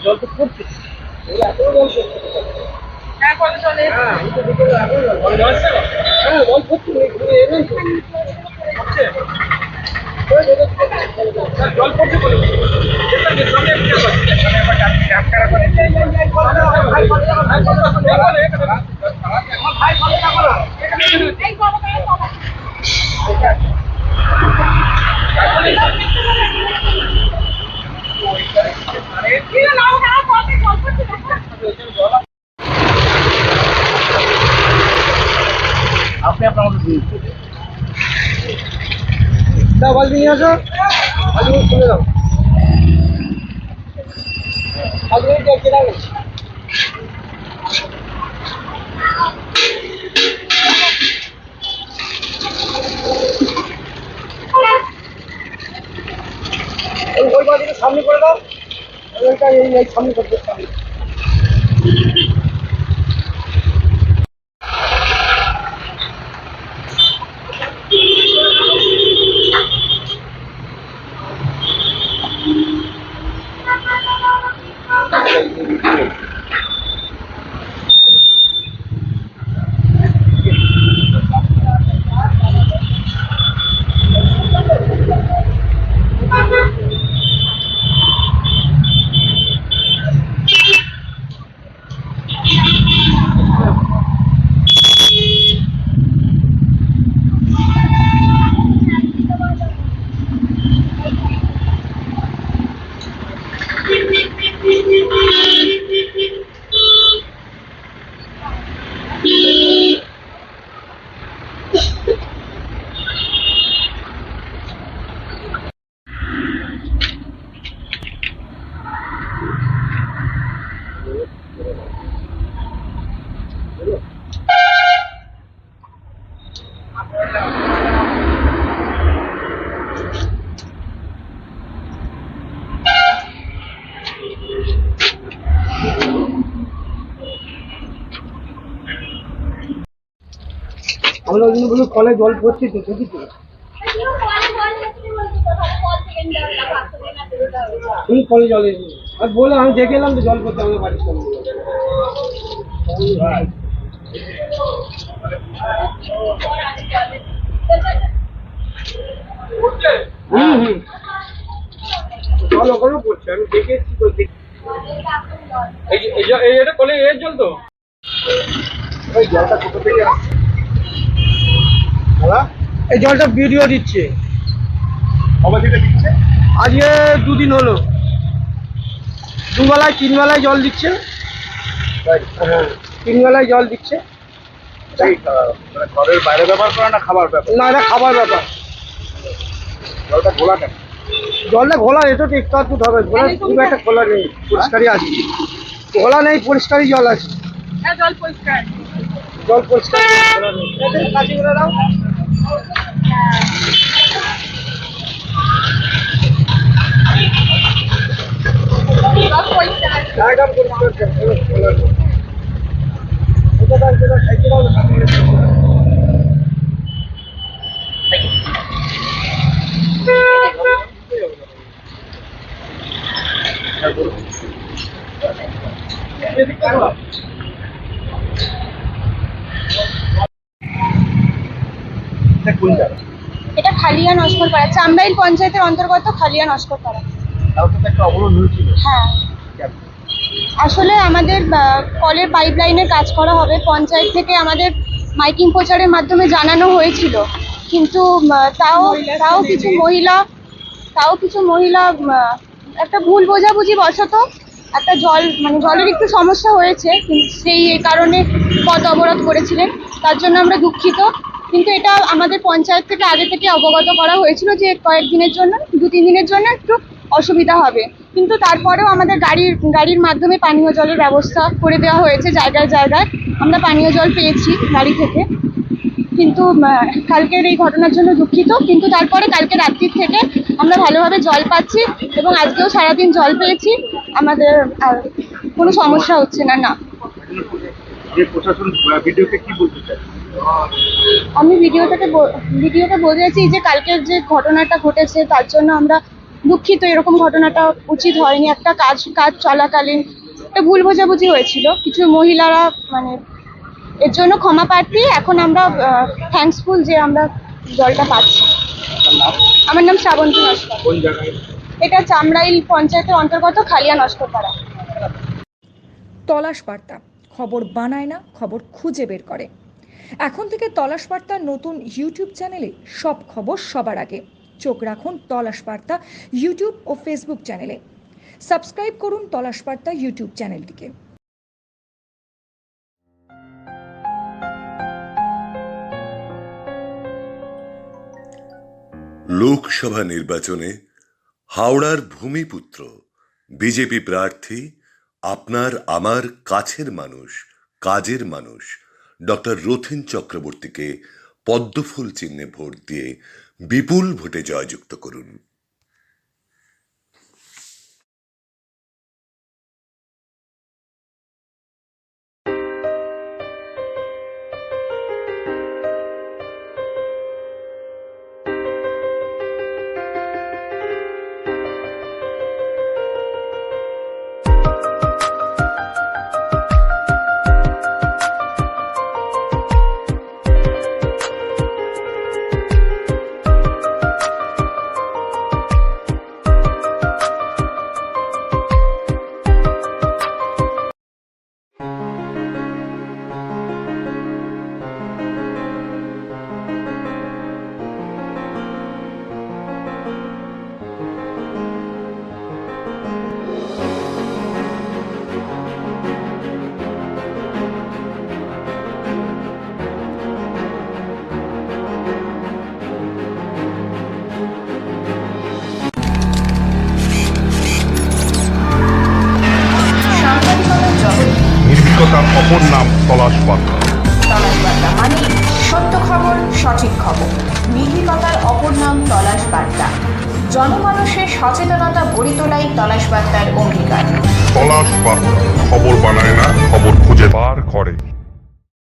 জল তো পড়ছে। এত জল হ্যাঁ কত চলে হ্যাঁ আমি তো দেখে এখন জল আসছে হ্যাঁ জল পড়ছে ঘুরে এলেন তো হচ্ছে জল পড়ছে বলে সামনে একটা মানে আবার ট্যাপ করা করে ভাই ভালো না এই কথা আপনি আপনার মতো দাও বালতি নিয়ে আসো বালতি খুলে দাও বালতি কেনা গেছে ওই বালতিটা সামনে করে দাও ওইটা এই সামনে করতে সামনে আমরা ওই জন্য বলি কলে জল পড়ছে তো দেখি তো তুমি কলে জল এসেছি আর বলে আমি দেখে এলাম তো জল পড়তে আমাদের বাড়ির সামনে জল ওখানেও পড়ছে আমি দেখে এসেছি তো এটা কলে এর জল তো ওই জলটা কোথা থেকে আসছে এই জলটা ভিডিও দিচ্ছে কবে থেকে দিচ্ছে আজকে দুদিন হলো দুবেলায় তিন বেলায় জল দিচ্ছে তিন বেলায় জল দিচ্ছে ঘরের বাইরে ব্যবহার করে না খাবার ব্যাপার না এটা খাবার ব্যাপার জলটা ঘোলা কেন জলটা ঘোলা এটা তো একটু আধটু হবে ঘোলা খুব একটা খোলা নেই পরিষ্কারই আছে ঘোলা নেই পরিষ্কারই জল আছে জল পরিষ্কার জল পরিষ্কার কাছে করে দাও এটা খালিয়া নস্করপাড়া চামড়াইল পঞ্চায়েতের অন্তর্গত খালিয়া নস্করপাড়া হ্যাঁ আসলে আমাদের কলের পাইপলাইনের কাজ করা হবে পঞ্চায়েত থেকে আমাদের মাইকিং প্রচারের মাধ্যমে জানানো হয়েছিল কিন্তু তাও কিছু মহিলা একটা ভুল বোঝাবুঝি বশত একটা জলের একটু সমস্যা হয়েছে সেই কারণে পথ অবরোধ করেছিলেন তার জন্য আমরা দুঃখিত কিন্তু এটা আমাদের পঞ্চায়েত থেকে আগে থেকে অবগত করা হয়েছিল যে কয়েকদিনের জন্য 2-3 দিনের জন্য একটু অসুবিধা হবে কিন্তু তারপরেও আমাদের গাড়ির মাধ্যমে পানীয় জলের ব্যবস্থা করে দেওয়া হয়েছে জায়গায় জায়গায় আমরা পানীয় জল পেয়েছি গাড়ি থেকে কিন্তু কালকের এই ঘটনার জন্য দুঃখিত কিন্তু তারপরে কালকে রাত্রির থেকে আমরা ভালোভাবে জল পাচ্ছি এবং আজকেও সারাদিন জল পেয়েছি আমাদের আর কোনো সমস্যা হচ্ছে না আমি ভিডিওতে বলতে চাইছি যে কালকের যে ঘটনাটা ঘটেছে তার জন্য আমরা দুঃখিত, এরকম ঘটনাটা উচিত হয়নি। একটা কাজ চলাকালীন একটা ভুল বোঝাবুঝি হয়েছিল, কিছু মহিলারা মানে এর জন্য ক্ষমা প্রার্থী। এখন আমরা থ্যাঙ্কসফুল যে আমরা জলটা পাচ্ছি। আমার নাম শ্রাবন্তী নস্কর। কোন জায়গায়? এটা চামড়াইল পঞ্চায়েতের অন্তর্গত খালিয়া নস্করপাড়া। তলাশ বার্তা, খবর বানায় না, খবর খুঁজে বের করে। এখন থেকে তলাশ বার্তার নতুন ইউটিউব চ্যানেলে সব খবর সবার আগে। চোখ রাখুন তলাশ বার্তা ইউটিউব ও ফেসবুক চ্যানেলে। সাবস্ক্রাইব করুন তলাশ বার্তা ইউটিউব চ্যানেলটিকে। লোকসভা নির্বাচনে হাওড়ার ভূমিপুত্র বিজেপি প্রার্থী, আপনার আমার কাছের মানুষ, কাজের মানুষ ডক্টর রথীন চক্রবর্তীকে পদ্মফুল চিহ্নে ভোট দিয়ে বিপুল ভোটে জয়যুক্ত করুন। নির্ভীকতার অপর নাম তলাশ বার্তা। তলাশ বার্তা মানে সত্য খবর, সঠিক খবর। নির্ভীকতার অপর নাম তলাশ বার্তা। জনমানুষের সচেতনতা গড়ে তোলাই তলাশ বার্তার অঙ্গীকার। তলাশ বার্তা, খবর বানায় না, খবর খুঁজে বার করে।